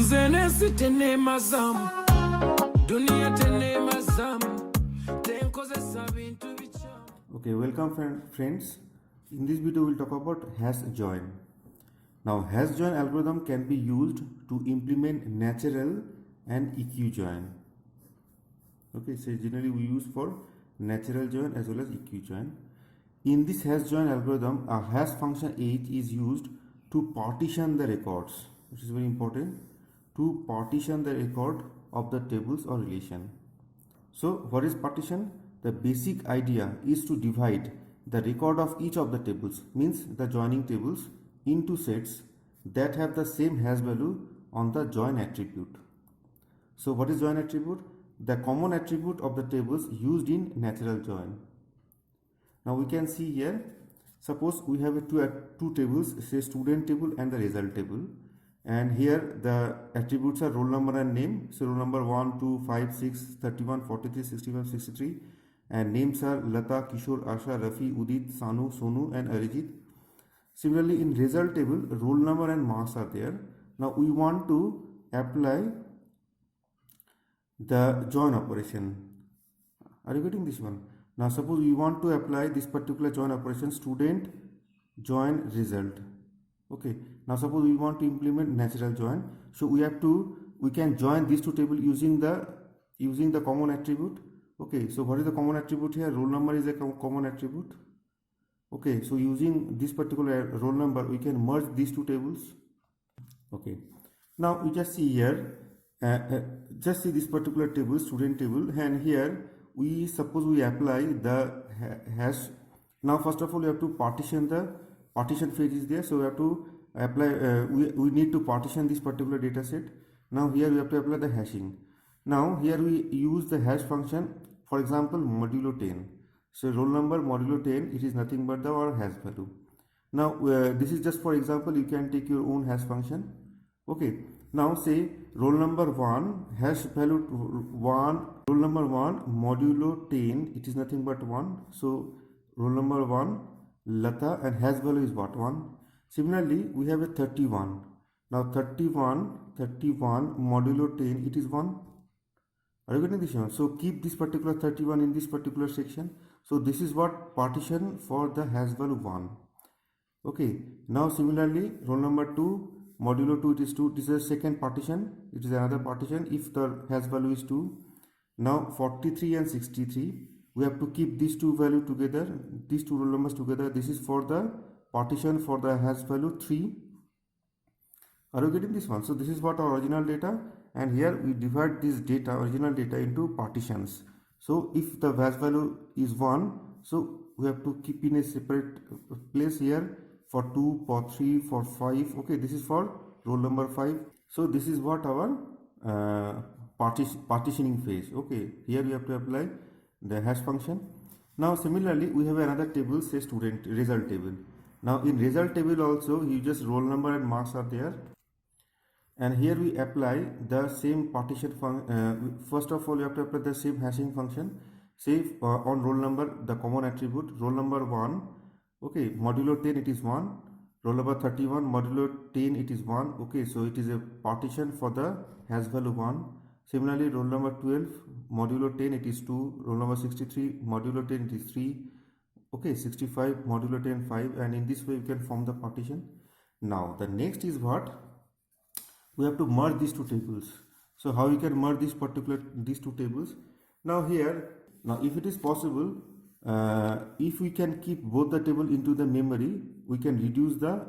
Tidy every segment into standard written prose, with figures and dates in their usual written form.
Zenesi tene mazamu dunia tene mazamu tenkozesa bintu bichamu. Okay, welcome friends. In this video we'll talk about hash join. Now hash join algorithm can be used to implement natural and EQ join. Okay, so generally we use for natural join as well as EQ join. In this hash join algorithm, a hash function h is used to partition the records, which is very important, to partition the record of the tables or relation. So what is partition? The basic idea is to divide the record of each of the tables, means the joining tables, into sets that have the same hash value on the join attribute. So what is join attribute? The common attribute of the tables used in natural join. Now we can see here, suppose we have two tables, say student table and the result table, and here the attributes are roll number and name. So roll number 1, 2, 5, 6, 31, 43, 61, 63, and names are Lata, Kishore, Asha, Rafi, Udit, Sanu, Sonu and Arijit. Similarly, in result table, roll number and marks are there. Now we want to apply the join operation. Are you getting this one? Now suppose we want to apply this particular join operation, student join result. Okay, now suppose we want to implement natural join, so we can join these two tables using the common attribute. Okay, so what is the common attribute here? Roll number is a common attribute. Okay, so using this particular roll number we can merge these two tables. Okay, now we just see here, just see this particular table, student table, and here we suppose we apply the hash. Now first of all we have to partition, the partition phase is there, so we have to apply, we need to partition this particular data set. Now here we have to apply the hashing. Now here we use the hash function, for example modulo 10. So roll number modulo 10, it is nothing but our hash value. Now this is just for example, you can take your own hash function. Okay, now say roll number 1 hash value 1, roll number 1 modulo 10, it is nothing but 1. So roll number 1 Lata, and hash value is what? 1. Similarly we have a 31. Now 31 modulo 10, it is 1. Are you getting this one? So keep this particular 31 in this particular section. So this is what partition for the hash value 1. Okay, now similarly roll number 2 modulo 2, it is 2. This is a second partition, it is another partition if the hash value is 2. Now 43 and 63, we have to keep these two values together, these two roll numbers together. This is for the partition for the hash value 3. Are you getting this one? So this is what our original data, and here we divide this data, original data, into partitions. So if the hash value is 1, so we have to keep in a separate place here for 2, for 3, for 5. Okay, this is for roll number 5. So this is what our partitioning phase. Okay, here we have to apply the hash function. Now similarly we have another table, say student result table. Now in result table also you just roll number and marks are there, and here we apply the same partition function. First of all you have to apply the same hashing function. Say on roll number, the common attribute roll number 1, okay, modulo 10 it is 1, roll number 31 modulo 10 it is 1. Okay, so it is a partition for the hash value 1. Similarly roll number 12 modulo 10 it is 2, roll number 63 modulo 10 it is 3. Okay, 65 modulo 10 5, and in this way we can form the partition. Now the next is what? We have to merge these two tables. So how we can merge these two tables? Now here, now if it is possible, if we can keep both the table into the memory, we can reduce the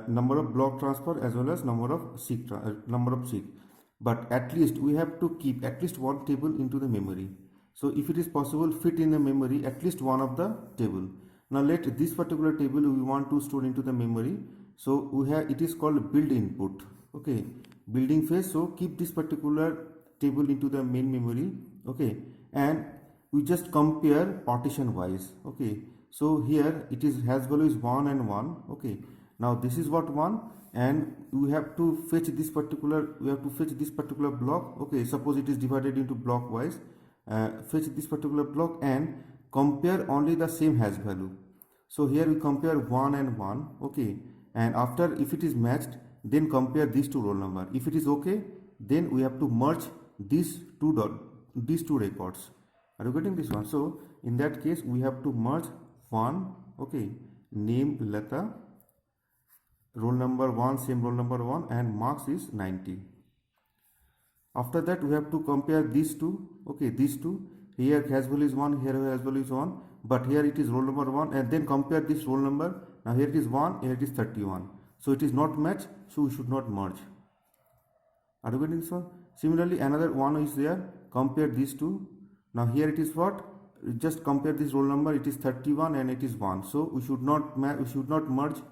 number of block transfer as well as number of seek. But at least we have to keep at least one table into the memory. So if it is possible, fit in the memory at least one of the table. Now let this particular table we want to store into the memory. So we have, it is called build input. Okay, building phase. So keep this particular table into the main memory. Okay, and we just compare partition wise. Okay, so here it is hash value is 1 and 1. Okay, now this is what 1, and we have to fetch this particular block. Okay, suppose it is divided into block wise. Fetch this particular block and compare only the same hash value. So here we compare 1 and 1. Okay, and after if it is matched, then compare these two roll number. If it is okay, then we have to merge these two records. Are you getting this one? So in that case we have to merge one, okay, name Lata, roll number 1, same roll number 1, and marks is 90. After that we have to compare these two, okay, these two. Here hash value is 1, here hash value is 1, but here it is roll number 1, and then compare this roll number. Now here it is 1, here it is 31. So it is not match, so we should not merge. Are you getting this one? Similarly, another one is there. Compare these two. Now here it is what? Just compare this roll number. It is 31 and it is 1. So we should not merge.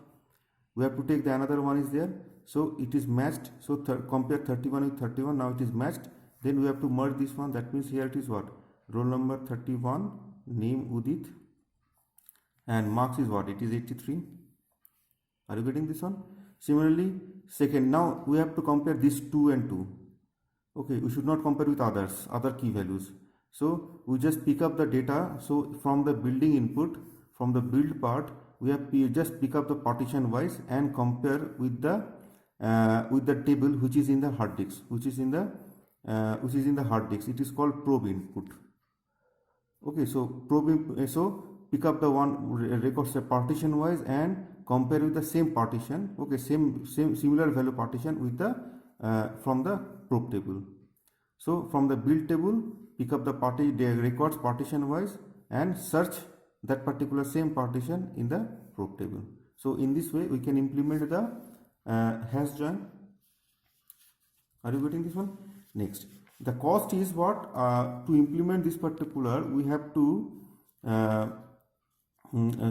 We have to take the another one is there. So it is matched. So compare 31 with 31. Now it is matched. Then we have to merge this one. That means here it is what? Roll number 31, name Udit, and marks is what? It is 83. Are you getting this one? Similarly, second, now we have to compare this 2 and 2. Okay, we should not compare with other key values. So we just pick up the data. So from the building input, from the build part, we just pick up the partition wise and compare with the table which is in the hard disk, which is in the hard disk. It is called probe input. Okay, so pick up the one records partition wise and compare with the same partition. Okay, similar value partition with the from the probe table. So from the build table, pick up the records partition wise and search that particular same partition in the probe table. So in this way we can implement the hash join. Are you getting this one? Next, the cost is what? To implement this particular, we have to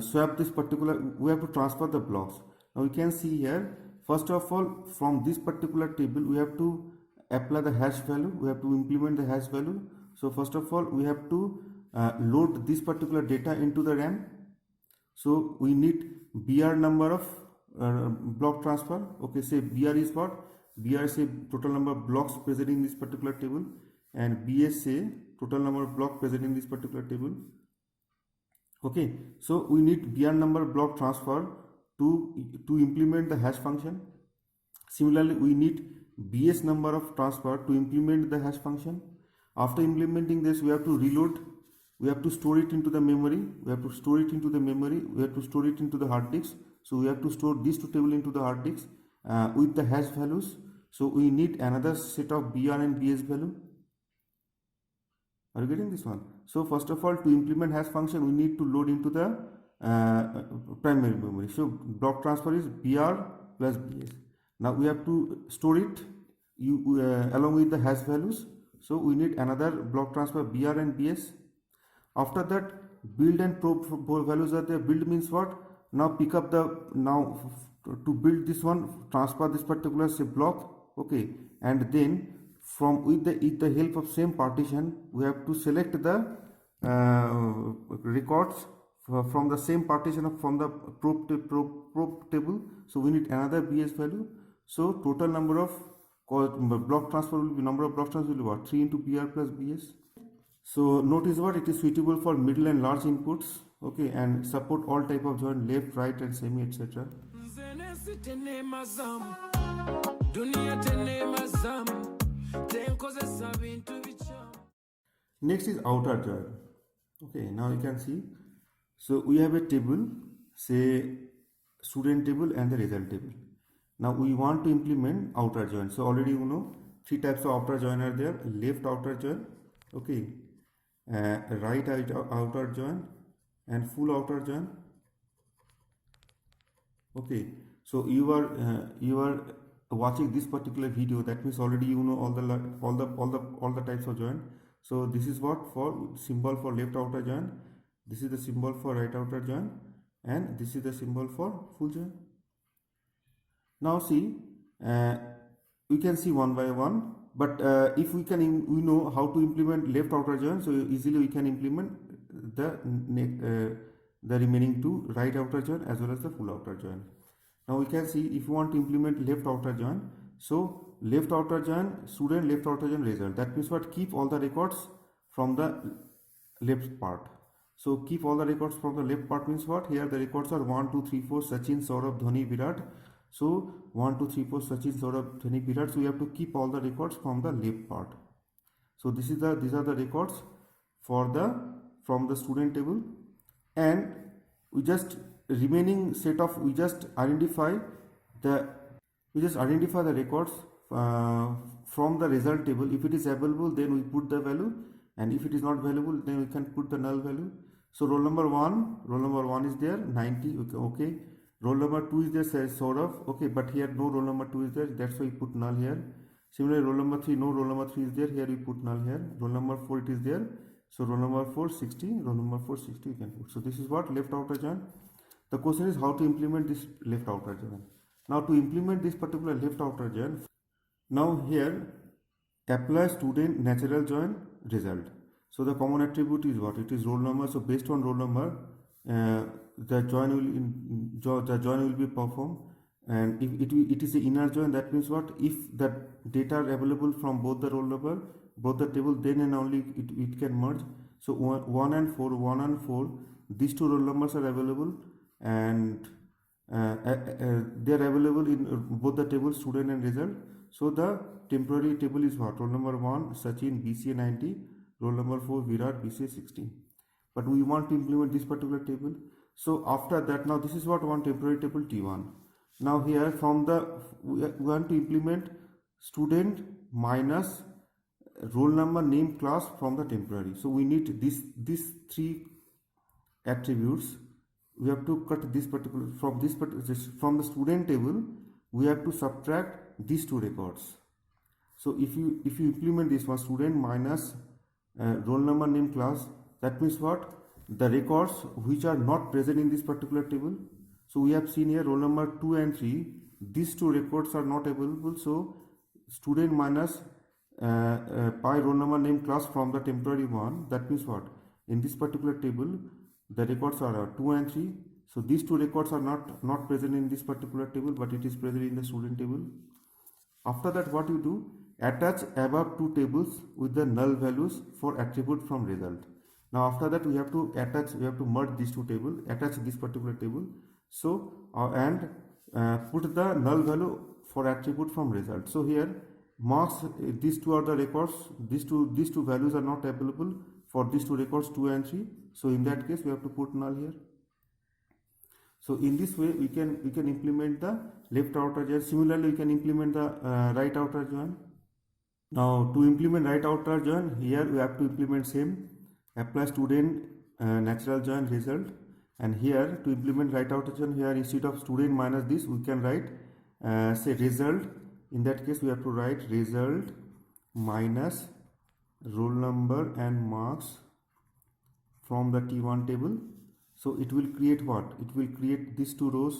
swap this particular, we have to transfer the blocks. Now you can see here, first of all, from this particular table we have to apply the hash value, we have to implement the hash value. So first of all we have to load this particular data into the RAM. So we need BR number of block transfer. Okay, say BR is what? BR is a total number of blocks present in this particular table, and BS say total number of blocks present in this particular table. Okay, so we need BR number block transfer to implement the hash function. Similarly, we need BS number of transfer to implement the hash function. After implementing this, we have to reload. We have to store it into the memory. We have to store it into the memory. We have to store it into the hard disk. So we have to store these two tables into the hard disk with the hash values. So we need another set of BR and BS value. Are you getting this one? So first of all, to implement hash function, we need to load into the primary memory. So block transfer is BR plus BS. Now we have to store it along with the hash values. So we need another block transfer BR and BS. After that, build and probe values are there. Build means what? Now pick up to build this one, transfer this particular block. Okay, and then with the help of same partition, we have to select the records from the same partition from the probe table. So we need another BS value. So total number of block transfer will be, number of block transfer will be what? 3 into BR plus BS. So notice what? It is suitable for middle and large inputs. Okay, and support all type of join, left, right, and semi, etc. Next is outer join. Okay, now you can see. So we have a table, say student table and the result table. Now we want to implement outer join. So already you know 3 types of outer join are there: left outer join, okay, right outer join, and full outer join. Okay, so you are watching this particular video. That means already you know all the types of join. So this is what for symbol for left outer join. This is the symbol for right outer join, and this is the symbol for full join. Now see, we can see one by one. But if we know how to implement left outer join, so easily we can implement the remaining 2, right outer join as well as the full outer join. Now we can see, if you want to implement left outer join, so left outer join, student, left outer join, result. That means what? Keep all the records from the left part. So keep all the records from the left part means what? Here the records are 1, 2, 3, 4, Sachin, Saurabh, Dhoni, Virat. So 1 2 3 4 Sachin, Saurabh, Dhani, Virat. So we have to keep all the records from the left part. So these are the records for the from the student table, and we just remaining set of we just identify the records from the result table. If it is available, then we put the value, and if it is not available, then we can put the null value. So roll number 1 is there, 90, okay. Roll number 2 is there, says Saurav, okay, but here no roll number 2 is there, that's why we put null here. Similarly, roll number 3, no roll number 3 is there, here we put null here. Roll number 4, it is there, so roll number 4 60, roll number 4 60 you can put. So this is what left outer join. The question is how to implement this left outer join. Now to implement this particular left outer join, now here apply student natural join result. So the common attribute is what? It is roll number. So based on roll number, the join will be performed. And if it is the inner join, that means what? If the data are available from both the roll number, both the table, then and only it can merge. So 1 and 4, these two roll numbers are available, and they are available in both the tables, student and result. So the temporary table is what? Roll number 1 Sachin, BCA 90, roll number 4 Virat, BCA 16. But we want to implement this particular table. So after that, now this is what one temporary table T1. Now here from the we want to implement student minus roll number, name, class from the temporary. So we need these three attributes. We have to cut this particular from the student table. We have to subtract these two records. So if you implement this one, student minus roll number, name, class, that means what? The records which are not present in this particular table. So we have seen here roll number 2 and 3, these two records are not available. So student minus by roll number, name, class from the temporary one, that means what? In this particular table the records are 2 and 3. So these two records are not present in this particular table, but it is present in the student table. After that, what you do? Attach above two tables with the null values for attribute from result. Now after that, we have to merge these two tables, attach this particular table. So put the null value for attribute from result. So here marks, these two are the records, these two values are not available for these two records 2 and 3. So in that case we have to put null here. So in this way we can implement the left outer join. Similarly, we can implement the right outer join. Now to implement right outer join, here we have to implement same, apply student natural join result. And here to implement right outer join, here instead of student minus this, we can write say result. In that case we have to write result minus roll number and marks from the T1 table. So it will create what? It will create these two rows.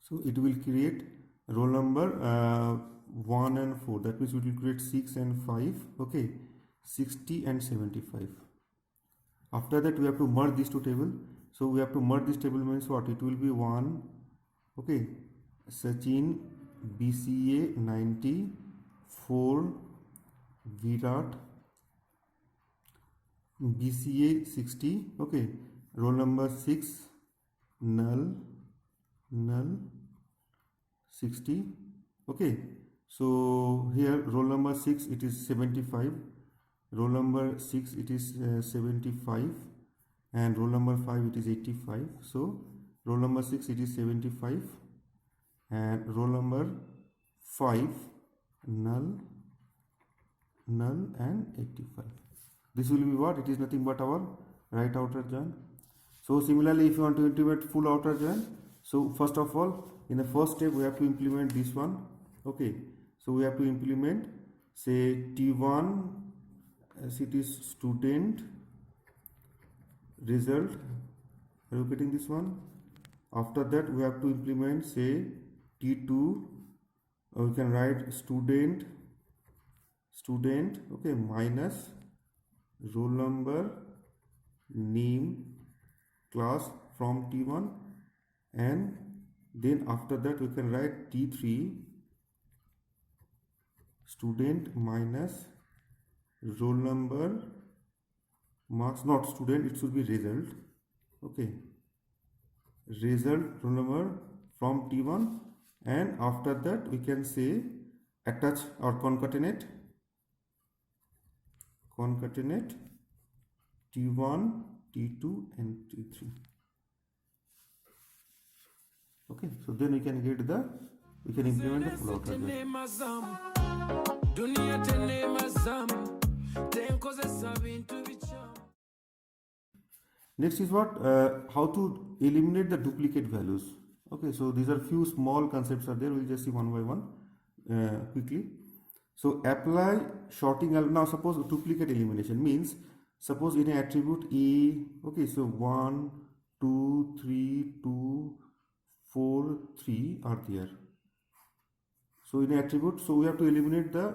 So it will create roll number 1 and 4. That means it will create 6 and 5. Okay, 60 and 75. After that, we have to merge these two tables. So we have to merge this table means what? It will be 1. Okay, Sachin, BCA 90, 4 Virat, BCA 60. Okay, roll number 6 null 60. Okay, so here roll number 6 it is 75, roll number 6 it is 75, and roll number 5 it is 85. So roll number 6 it is 75, and roll number 5 null and 85. This will be what? It is nothing but our right outer join. So similarly, if you want to implement full outer join, so first of all, in the first step we have to implement this one. Okay, so we have to implement say T1 as it is student result. Are you getting this one? After that we have to implement say T2, we can write student okay minus roll number, name, class from T1, and then after that we can write T3 student minus roll number, marks, not student, it should be result. Okay, result roll number from T1, and after that we can say attach or concatenate T1, T2 and T3. Okay, so then we can implement the flow order. tenema zamu duniya tenema zamu tenkozesa bintu bichamu. Next is what how to eliminate the duplicate values. Okay, so these are few small concepts are there. We'll just see one by one quickly. So apply sorting. Now suppose duplicate elimination means, suppose in an attribute A, okay, so 1, 2, 3, 2, 4, 3 are there. So in an attribute, so we have to eliminate the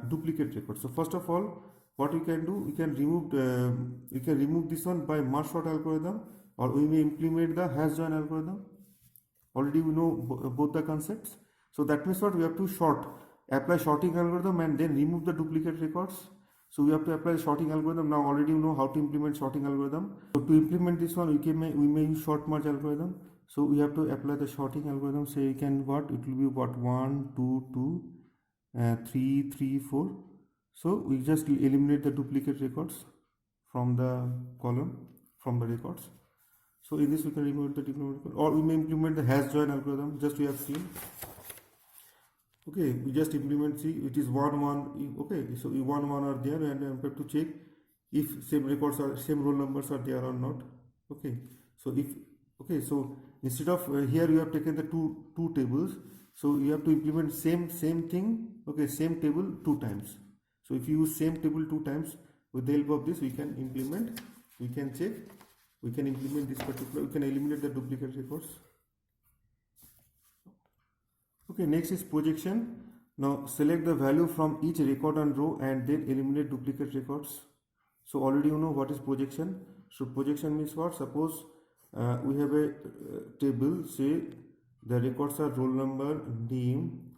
duplicate record. So first of all, what we can do, we can remove this one by merge sort algorithm, or we may implement the hash join algorithm. Already we know both the concepts. So that means what, we have to apply sorting algorithm and then remove the duplicate records. So we have to apply sorting algorithm. Now already you know how to implement sorting algorithm. So to implement this one, we may use sort merge algorithm. So we have to apply the sorting algorithm. Say you can what, it will be what, 1, 2, 2, 3, 3, 4. So we just eliminate the duplicate records from the column, from the records. So in this we can remove the duplicate record, or we may implement the hash join algorithm, just we have seen. Okay, we just implement, see, it is 1, 1, okay, so 1, 1 are there, and we have to check if same roll numbers are there or not. Okay, so if, okay, so instead of here you have taken the two tables, so you have to implement same thing, okay, same table 2 times. So if you use same table 2 times, with the help of this we can implement, we can check, we can implement this particular, we can eliminate the duplicate records. Okay, next is projection. Now select the value from each record and row and then eliminate duplicate records. So already you know what is projection. So projection means what? Suppose we have a table, say the records are roll number, name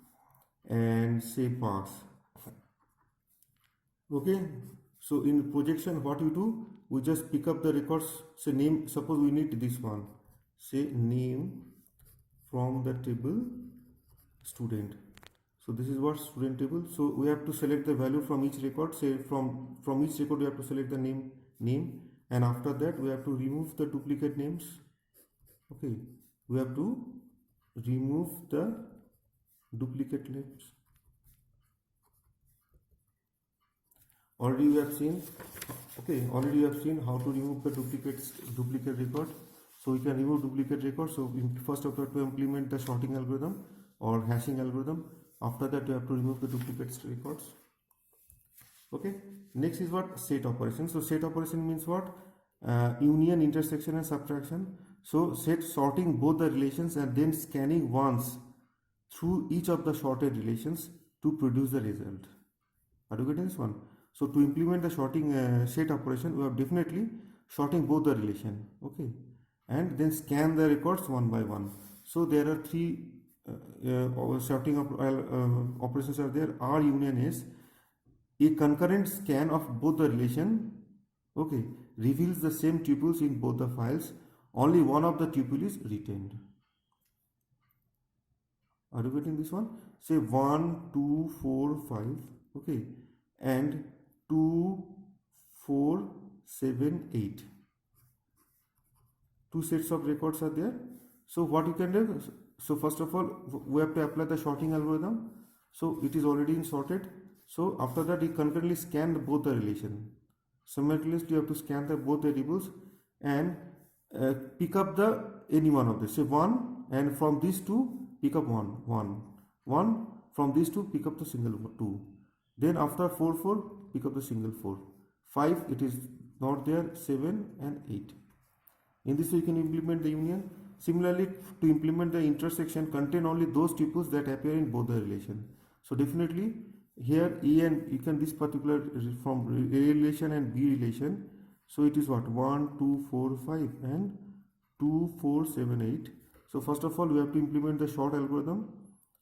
and say pass. Okay, so in projection what you do, we just pick up the records, say name, suppose we need this one, say name from the table student. So this is what student table. So we have to select the value from each record, say from each record we have to select the name, and after that we have to remove the duplicate names. Okay, we have to remove the duplicate names. Already we have seen, okay, already you have seen how to remove the duplicate record. So we can remove duplicate records. So first of all to implement the sorting algorithm or hashing algorithm. After that you have to remove the duplicate records. Okay, next is what? Set operation. So set operation means what? Union, intersection and subtraction. So set sorting both the relations and then scanning once through each of the sorted relations to produce the result. Are you getting this one? So to implement the sorting set operation, we have definitely sorting both the relation, okay, and then scan the records one by one. So there are 3 sorting operations are there. R union is a concurrent scan of both the relation, okay, reveals the same tuples in both the files. Only one of the tuple is retained. Are you getting this one? Say 1, 2, 4, 5, okay, and 2, 4, 7, 8. 2 sets of records are there. So what you can do? So first of all, we have to apply the sorting algorithm. So it is already sorted. So after that, you concurrently scan both the relation. Simultaneously, you have to scan the both variables and pick up the any one of this. Say 1, and from these 2 pick up 1. From these 2 pick up the single 2. Then after 4, 4 pick up the single 4. 5 it is not there. 7 and 8. In this way you can implement the union. Similarly, to implement the intersection, contain only those tuples that appear in both the relation. So definitely here E and you can this particular from A relation and B relation. So it is what? 1, 2, 4, 5 and 2, 4, 7, 8. So first of all we have to implement the sort algorithm.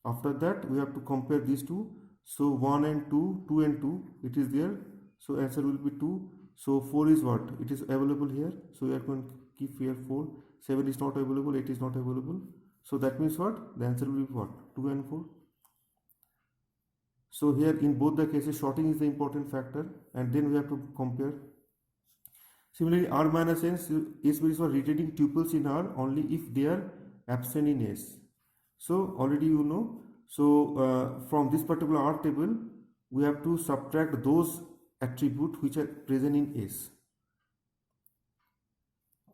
After that we have to compare these two. So 1 and 2, 2 and 2, it is there. So answer will be 2. So 4 is what? It is available here. So we are going to keep here 4. 7 is not available, 8 is not available. So that means what? The answer will be what? 2 and 4. So here in both the cases sorting is the important factor, and then we have to compare. Similarly, R minus S is for retaining tuples in R only if they are absent in S. So already you know. So from this particular R table, we have to subtract those attributes which are present in S.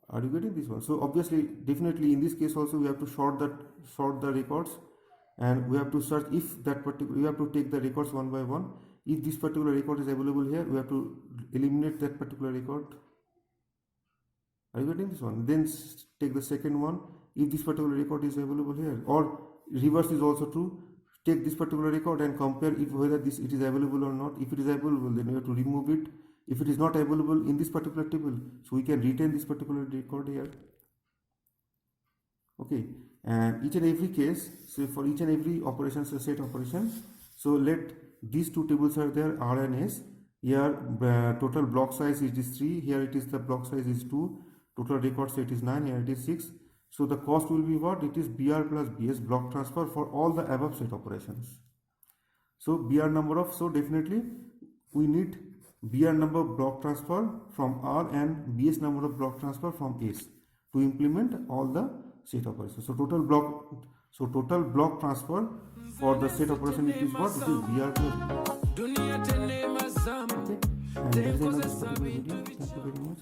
Are you getting this one? So obviously, definitely in this case also we have to sort the records, and we have to search if that particular. We have to take the records one by one. If this particular record is available here, we have to eliminate that particular record. Are you getting this one? Then take the second one. If this particular record is available here, or reverse is also true. Take this particular record and compare if whether it is available or not. If it is available, then you have to remove it. If it is not available in this particular table, so we can retain this particular record here. Okay, and each and every case, so for each and every operation, so set operation, so let these two tables are there, R and S. Here total block size it is 3, here it is the block size is 2, total record set is 9, here it is 6. So the cost will be what? It is BR plus BS block transfer for all the above set operations. So BR number of, so definitely we need BR number of block transfer from R and BS number of block transfer from S to implement all the set operations. So total block transfer for the set operation it is what? It is BR plus. Okay, and that is another particular video. Thank you very much.